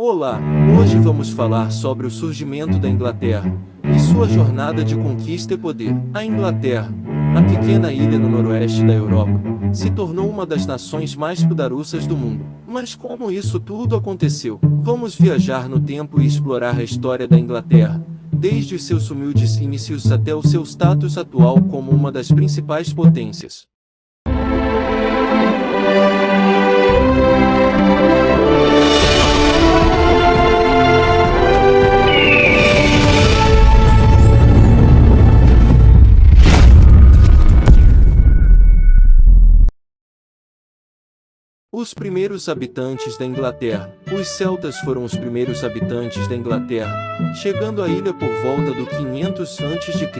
Olá, hoje vamos falar sobre o surgimento da Inglaterra e sua jornada de conquista e poder. A Inglaterra, a pequena ilha no noroeste da Europa, se tornou uma das nações mais poderosas do mundo. Mas como isso tudo aconteceu? Vamos viajar no tempo e explorar a história da Inglaterra, desde os seus humildes inícios até o seu status atual como uma das principais potências. Os primeiros habitantes da Inglaterra. Os celtas foram os primeiros habitantes da Inglaterra, chegando à ilha por volta do 500 a.C.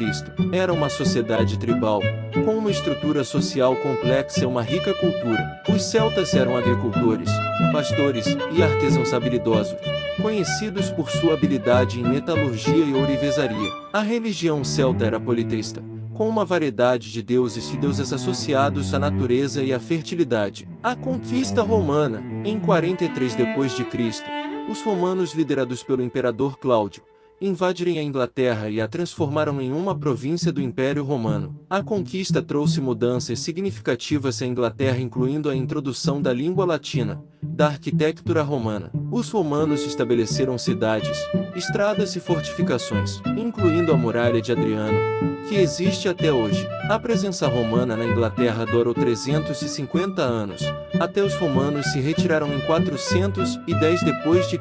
Era uma sociedade tribal, com uma estrutura social complexa e uma rica cultura. Os celtas eram agricultores, pastores e artesãos habilidosos, conhecidos por sua habilidade em metalurgia e ourivesaria. A religião celta era politeísta, com uma variedade de deuses e deusas associados à natureza e à fertilidade. A conquista romana. Em 43 d.C., os romanos, liderados pelo imperador Cláudio, invadiram a Inglaterra e a transformaram em uma província do Império Romano. A conquista trouxe mudanças significativas à Inglaterra, incluindo a introdução da língua latina, da arquitetura romana. Os romanos estabeleceram cidades, estradas e fortificações, incluindo a Muralha de Adriano, que existe até hoje. A presença romana na Inglaterra durou 350 anos, até os romanos se retiraram em 410 d.C.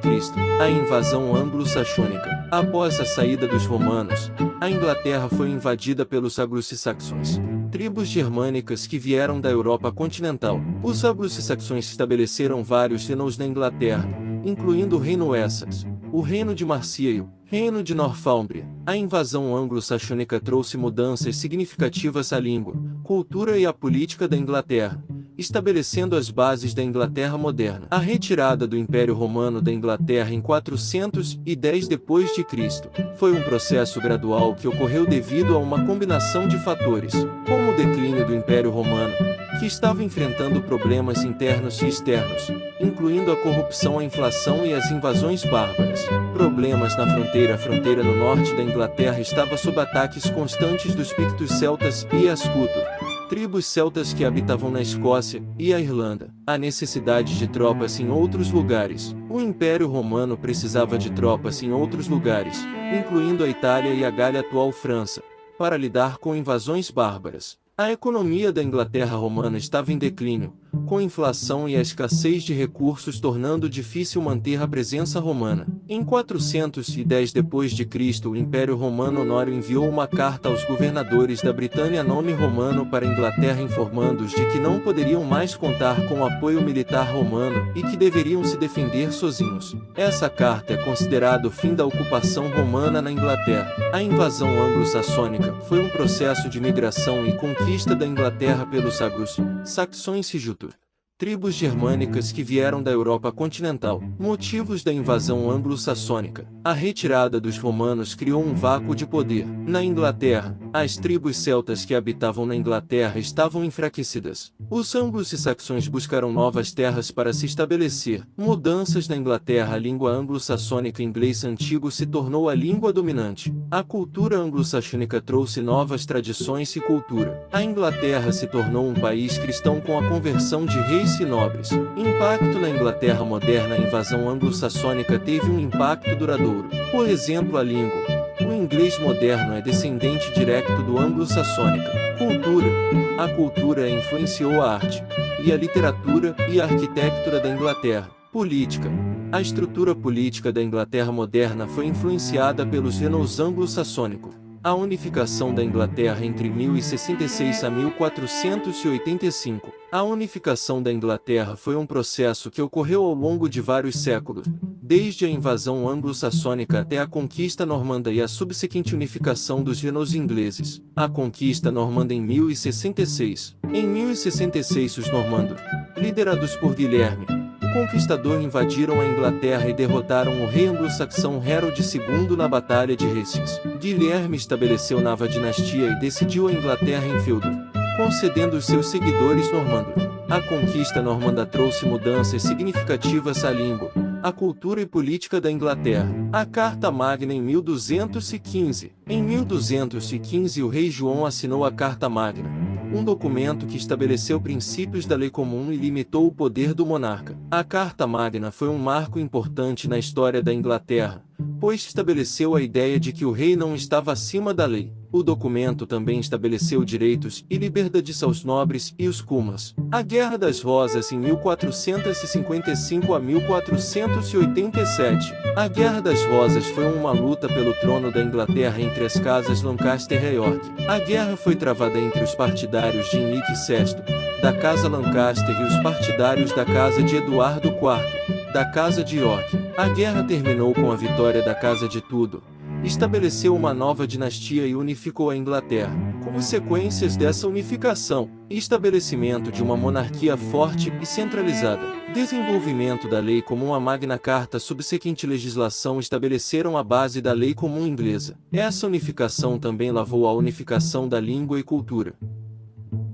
A invasão anglo-saxônica. Após a saída dos romanos, a Inglaterra foi invadida pelos anglo-saxões, tribos germânicas que vieram da Europa continental. Os anglo-saxões estabeleceram vários reinos na Inglaterra, incluindo o Reino Wessex, o Reino de Mercia e o Reino de Northumbria. A invasão anglo-saxônica trouxe mudanças significativas à língua, cultura e à política da Inglaterra, estabelecendo as bases da Inglaterra moderna. A retirada do Império Romano da Inglaterra em 410 d.C. foi um processo gradual que ocorreu devido a uma combinação de fatores, como o declínio do Império Romano, que estava enfrentando problemas internos e externos, incluindo a corrupção, a inflação e as invasões bárbaras. Problemas na fronteira. A fronteira no norte da Inglaterra estava sob ataques constantes dos Pictos celtas e Ascutor, tribos celtas que habitavam na Escócia e a Irlanda. A necessidade de tropas em outros lugares. O Império Romano precisava de tropas em outros lugares, incluindo a Itália e a Gália, atual França, para lidar com invasões bárbaras. A economia da Inglaterra romana estava em declínio, com a inflação e a escassez de recursos tornando difícil manter a presença romana. Em 410 d.C., o Império Romano Honório enviou uma carta aos governadores da Britânia nome romano para a Inglaterra, informando-os de que não poderiam mais contar com o apoio militar romano e que deveriam se defender sozinhos. Essa carta é considerada o fim da ocupação romana na Inglaterra. A invasão anglo-saxônica foi um processo de migração e conquista da Inglaterra pelos anglo-saxões e jutos, tribos germânicas que vieram da Europa continental. Motivos da invasão anglo-saxônica. A retirada dos romanos criou um vácuo de poder. Na Inglaterra, as tribos celtas que habitavam na Inglaterra estavam enfraquecidas. Os anglo-saxões buscaram novas terras para se estabelecer. Mudanças na Inglaterra. A língua anglo-saxônica inglês antigo se tornou a língua dominante. A cultura anglo-saxônica trouxe novas tradições e cultura. A Inglaterra se tornou um país cristão com a conversão de reis e nobres. Impacto na Inglaterra moderna. A invasão anglo-saxônica teve um impacto duradouro. Por exemplo, a língua. O inglês moderno é descendente direto do anglo-saxônica. Cultura. A cultura influenciou a arte, e a literatura e a arquitetura da Inglaterra. Política. A estrutura política da Inglaterra moderna foi influenciada pelos reinos anglo-saxônicos. A unificação da Inglaterra entre 1066 a 1485. A unificação da Inglaterra foi um processo que ocorreu ao longo de vários séculos, desde a invasão anglo-saxônica até a conquista normanda e a subsequente unificação dos reinos ingleses. A conquista normanda em 1066. Em 1066 os normandos, liderados por Guilherme, o Conquistador, invadiram a Inglaterra e derrotaram o rei anglo-saxão Harold II na Batalha de Hastings. Guilherme estabeleceu nova dinastia e decidiu a Inglaterra em feudo, concedendo os seus seguidores normandos. A conquista normanda trouxe mudanças significativas à língua, A cultura e política da Inglaterra. A Carta Magna em 1215. Em 1215 o rei João assinou a Carta Magna, um documento que estabeleceu princípios da lei comum e limitou o poder do monarca. A Carta Magna foi um marco importante na história da Inglaterra, pois estabeleceu a ideia de que o rei não estava acima da lei. O documento também estabeleceu direitos e liberdades aos nobres e os comuns. A Guerra das Rosas em 1455 a 1487. A Guerra das Rosas foi uma luta pelo trono da Inglaterra entre as casas Lancaster e York. A guerra foi travada entre os partidários de Henrique VI, da Casa Lancaster, e os partidários da Casa de Eduardo IV, da Casa de York. A guerra terminou com a vitória da Casa de Tudor, estabeleceu uma nova dinastia e unificou a Inglaterra. Consequências dessa unificação: estabelecimento de uma monarquia forte e centralizada, desenvolvimento da lei comum. A Magna Carta, subsequente legislação, estabeleceram a base da lei comum inglesa. Essa unificação também levou à unificação da língua e cultura.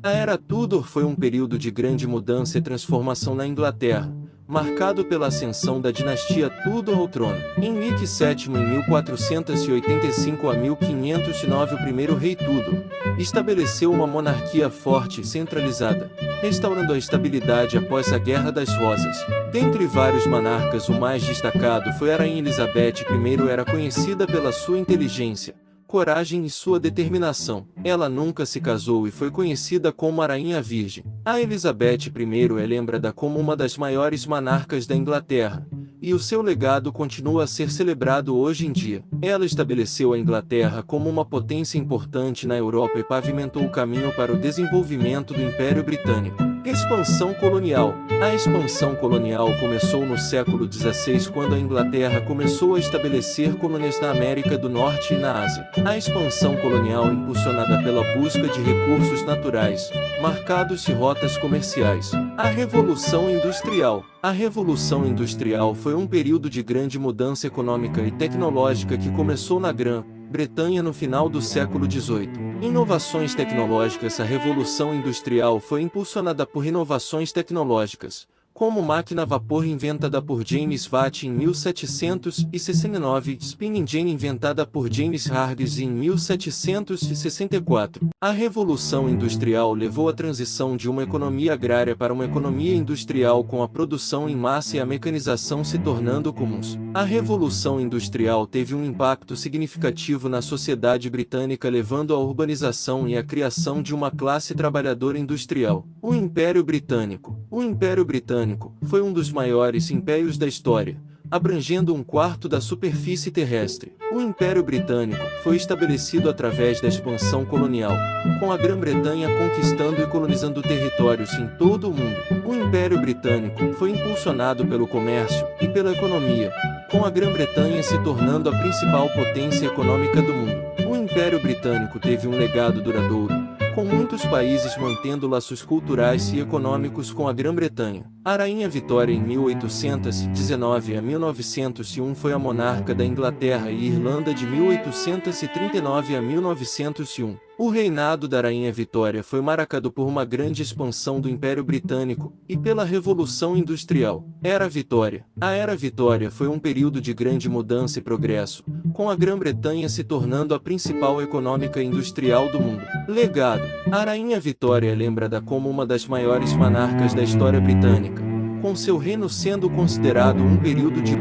A Era Tudor foi um período de grande mudança e transformação na Inglaterra, marcado pela ascensão da dinastia Tudor ao trono. Henrique VII, em 1485 a 1509, o primeiro rei Tudor, estabeleceu uma monarquia forte e centralizada, restaurando a estabilidade após a Guerra das Rosas. Dentre vários monarcas, o mais destacado foi a Rainha Elizabeth I. Era conhecida pela sua inteligência, coragem e sua determinação. Ela nunca se casou e foi conhecida como a Rainha Virgem. A Elizabeth I é lembrada como uma das maiores monarcas da Inglaterra, e o seu legado continua a ser celebrado hoje em dia. Ela estabeleceu a Inglaterra como uma potência importante na Europa e pavimentou o caminho para o desenvolvimento do Império Britânico. Expansão colonial. A expansão colonial começou no século XVI, quando a Inglaterra começou a estabelecer colônias na América do Norte e na Ásia. A expansão colonial, impulsionada pela busca de recursos naturais, mercados e rotas comerciais. A Revolução Industrial. A Revolução Industrial foi um período de grande mudança econômica e tecnológica que começou na Grã-Bretanha no final do século XVIII. Inovações tecnológicas. A Revolução Industrial foi impulsionada por inovações tecnológicas, como máquina a vapor inventada por James Watt em 1769, spinning engine inventada por James Hargreaves em 1764. A Revolução Industrial levou à transição de uma economia agrária para uma economia industrial, com a produção em massa e a mecanização se tornando comuns. A Revolução Industrial teve um impacto significativo na sociedade britânica, levando à urbanização e à criação de uma classe trabalhadora industrial. O Império Britânico. O Império Britânico foi um dos maiores impérios da história, abrangendo 1/4 da superfície terrestre. O Império Britânico foi estabelecido através da expansão colonial, com a Grã-Bretanha conquistando e colonizando territórios em todo o mundo. O Império Britânico foi impulsionado pelo comércio e pela economia, com a Grã-Bretanha se tornando a principal potência econômica do mundo. O Império Britânico teve um legado duradouro, com muitos países mantendo laços culturais e econômicos com a Grã-Bretanha. A Rainha Vitória, em 1819 a 1901, foi a monarca da Inglaterra e Irlanda de 1839 a 1901. O reinado da Rainha Vitória foi marcado por uma grande expansão do Império Britânico e pela Revolução Industrial. Era Vitória. A Era Vitória foi um período de grande mudança e progresso, com a Grã-Bretanha se tornando a principal econômica e industrial do mundo. Legado. A Rainha Vitória é lembrada como uma das maiores monarcas da história britânica, com seu reino sendo considerado um período de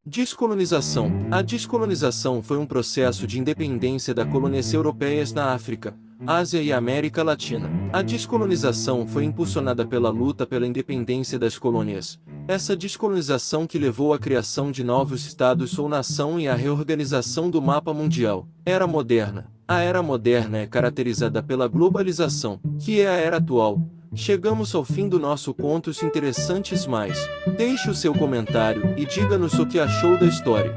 descolonização. A descolonização foi um processo de independência das colônias europeias na África, Ásia e América Latina. A descolonização foi impulsionada pela luta pela independência das colônias. Essa descolonização que levou à criação de novos estados ou nação e à reorganização do mapa mundial. Era moderna. A Era Moderna é caracterizada pela globalização, que é a era atual. Chegamos ao fim do nosso Contos Interessantes Mais. Deixe o seu comentário e diga-nos o que achou da história.